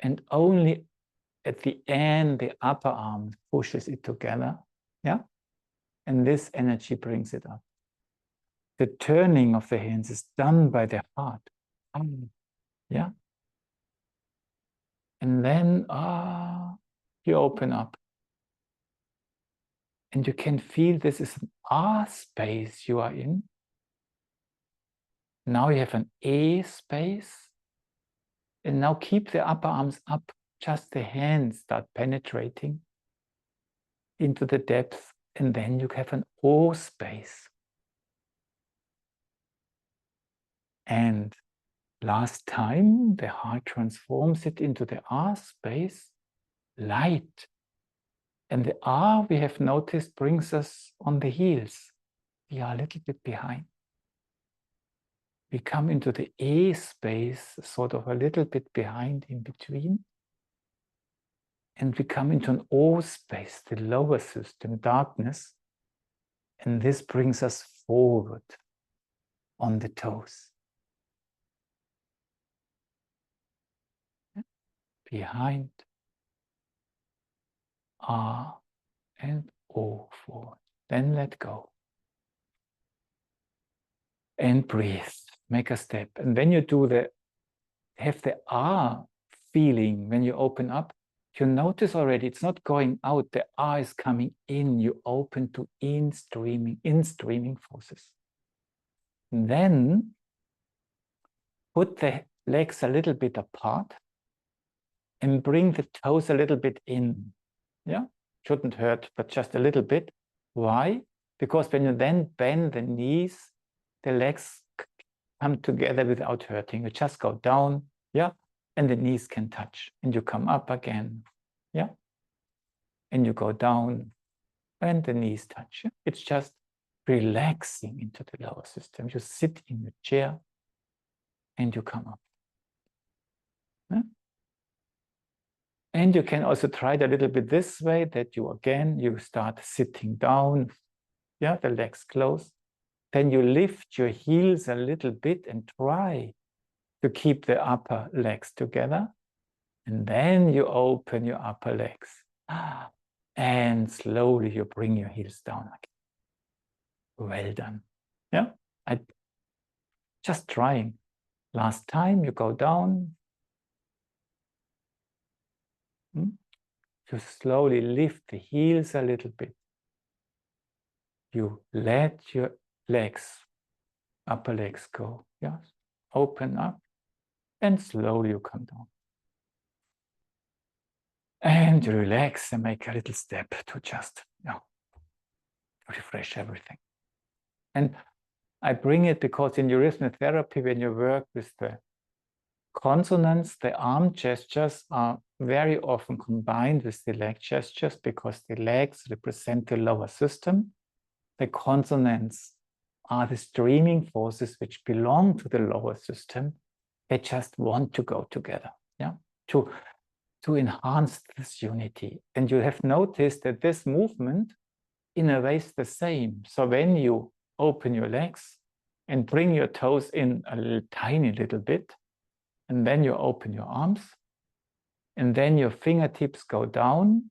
and only at the end, the upper arm pushes it together, yeah? And this energy brings it up. The turning of the hands is done by the heart, yeah? And then, you open up. And you can feel this is an R space you are in. Now you have an A space. And now keep the upper arms up. Just the hands start penetrating into the depth. And then you have an O space. And last time, the heart transforms it into the R space, light. And the R, we have noticed, brings us on the heels. We are a little bit behind. We come into the A space, sort of a little bit behind in between. And we come into an O space, the lower system, darkness. And this brings us forward on the toes. Behind, R and O forward. Then let go. And breathe. Make a step. And when you do have the R feeling, when you open up, you notice already it's not going out, the R is coming in, you open to in-streaming forces. And then put the legs a little bit apart and bring the toes a little bit in. Yeah, shouldn't hurt, but just a little bit. Why? Because when you then bend the knees, the legs come together without hurting. You just go down, yeah, and the knees can touch, and you come up again, yeah, and you go down, and the knees touch. Yeah? It's just relaxing into the lower system. You sit in your chair, and you come up. Yeah? And you can also try it a little bit this way, that you start sitting down, yeah, the legs close. Then you lift your heels a little bit and try to keep the upper legs together. And then you open your upper legs. And slowly you bring your heels down again. Well done. Yeah, I just trying. Last time you go down. You slowly lift the heels a little bit. You let your legs, upper legs go. Yes, open up and slowly you come down. And you relax and make a little step to just refresh everything. And I bring it because in eurythmotherapy, when you work with the consonants, the arm gestures are very often combined with the leg gestures because the legs represent the lower system. The consonants are the streaming forces which belong to the lower system. They just want to go together, yeah, to enhance this unity. And you have noticed that this movement in a way is the same. So when you open your legs and bring your toes in a tiny little bit, and then you open your arms, and then your fingertips go down,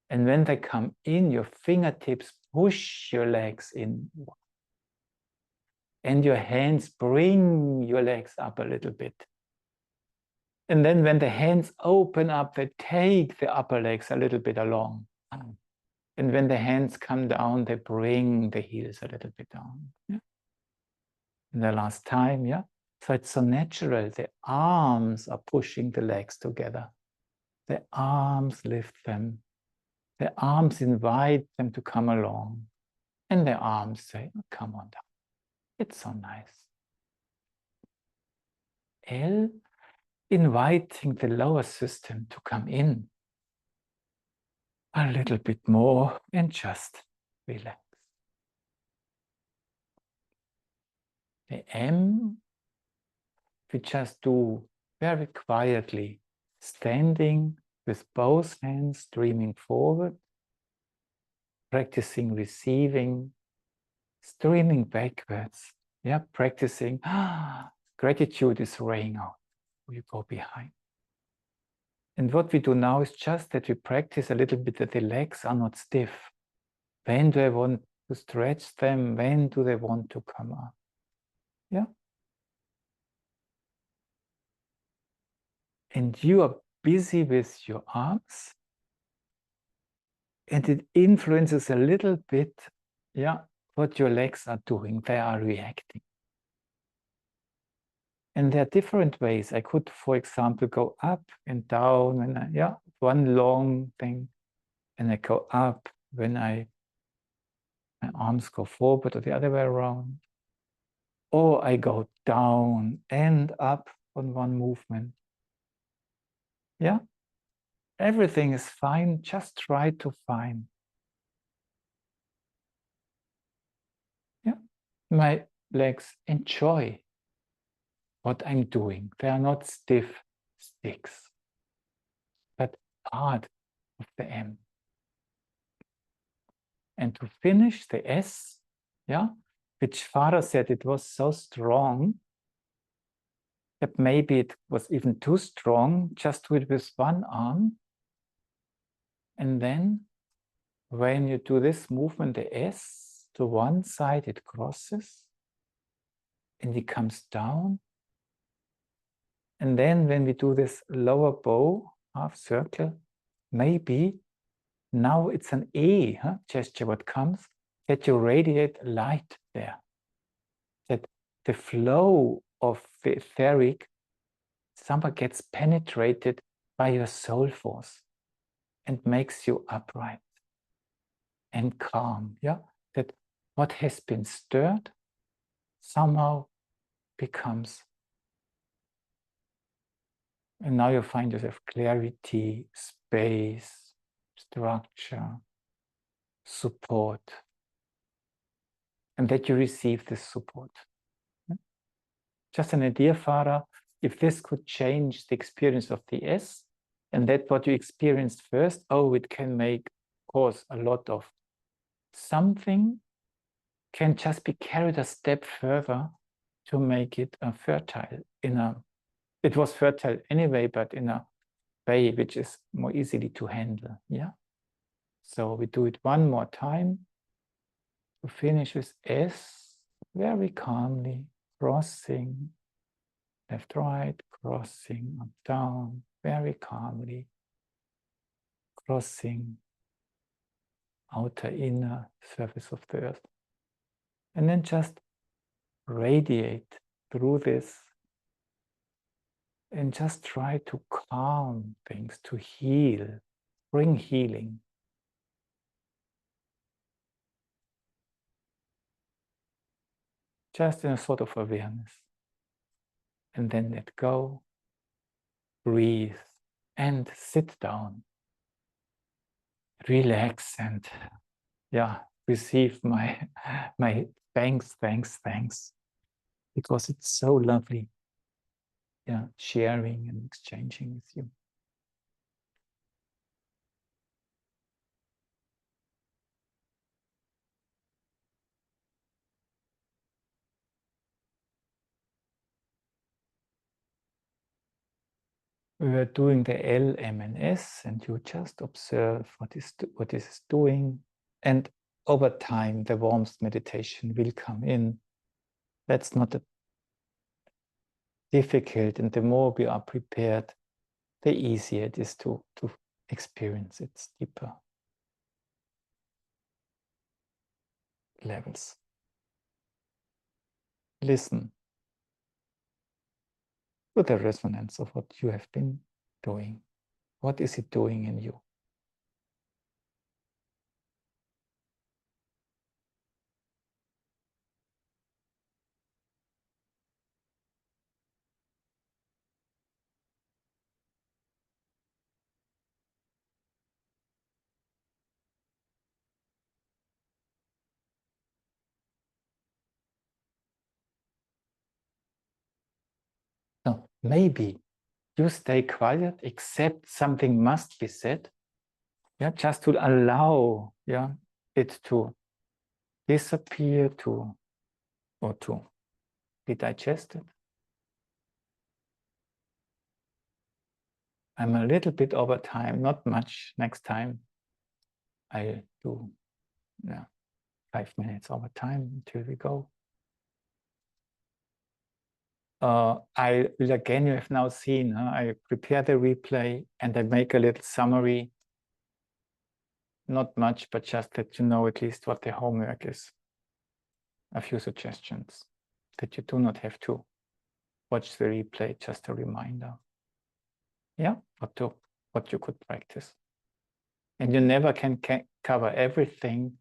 and when they come in, your fingertips push your legs in. And your hands bring your legs up a little bit. And then when the hands open up, they take the upper legs a little bit along. And when the hands come down, they bring the heels a little bit down. Yeah? And the last time, yeah? So it's so natural. The arms are pushing the legs together. The arms lift them. The arms invite them to come along. And the arms say, oh, come on down. It's so nice. L, inviting the lower system to come in a little bit more and just relax. The M, we just do very quietly, standing with both hands streaming forward, practicing receiving, streaming backwards, yeah, practicing, gratitude is raying out, you go behind. And what we do now is just that we practice a little bit that the legs are not stiff. When do I want to stretch them? When do they want to come up? Yeah. And you are busy with your arms. And it influences a little bit, yeah, what your legs are doing. They are reacting. And there are different ways. I could, for example, go up and down, and yeah, one long thing, and I go up when my arms go forward or the other way around. Or I go down and up on one movement. Yeah, everything is fine. Just try to find. Yeah, my legs enjoy what I'm doing. They are not stiff sticks, but part of the M. And to finish the S, yeah, which Farah said it was so strong that maybe it was even too strong, just do it with one arm. And then when you do this movement, the S, to one side it crosses and it comes down. And then when we do this lower bow, half circle, maybe now it's an E gesture what comes, that you radiate light there. That the flow of the etheric somehow gets penetrated by your soul force and makes you upright and calm. Yeah, that what has been stirred somehow becomes, and now you find yourself clarity, space, structure, support, and that you receive this support. Just an idea, Farah, if this could change the experience of the S, and that what you experienced first, oh, it can make, of course, a lot of something can just be carried a step further to make it fertile in a, it was fertile anyway, but in a way which is more easily to handle. Yeah. So we do it one more time to finish with S, very calmly, crossing left, right, crossing up, down, very calmly, crossing outer, inner surface of the earth. And then just radiate through this and just try to calm things, to heal, bring healing. Just in a sort of awareness. And then let go, breathe, and sit down. Relax and, yeah, receive my thanks, because it's so lovely, yeah, sharing and exchanging with you. We were doing the L, M, and S, and you just observe what this is doing, and over time the warmth meditation will come in. That's not difficult, and the more we are prepared, the easier it is to experience its deeper levels. Listen to the resonance of what you have been doing. What is it doing in you? No, maybe you stay quiet, except something must be said. Yeah, just to allow, yeah, it to disappear, or to be digested. I'm a little bit over time, not much. Next time I'll do 5 minutes over time until we go. I will again, you have now seen, I prepare the replay and I make a little summary. Not much, but just that you know at least what the homework is. A few suggestions that you do not have to watch the replay, just a reminder. Yeah, what you could practice. And you never can cover everything.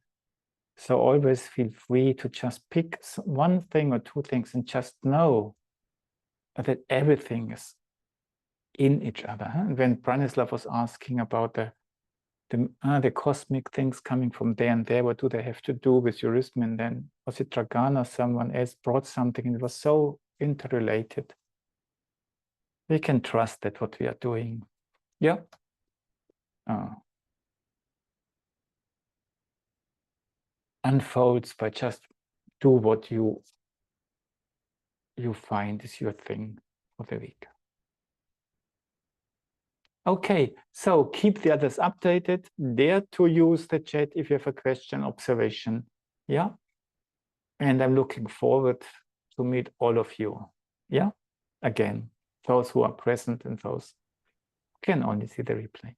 So always feel free to just pick one thing or two things and just know that everything is in each other. And when Branislav was asking about the cosmic things coming from there and there, what do they have to do with Eurythmy? And then was it Dragana, someone else brought something, and it was so interrelated. We can trust that what we are doing, yeah, unfolds by just do what you find is your thing for the week. Okay, so keep the others updated. Dare to use the chat if you have a question, observation. Yeah. And I'm looking forward to meet all of you. Yeah. Again, those who are present and those who can only see the replay.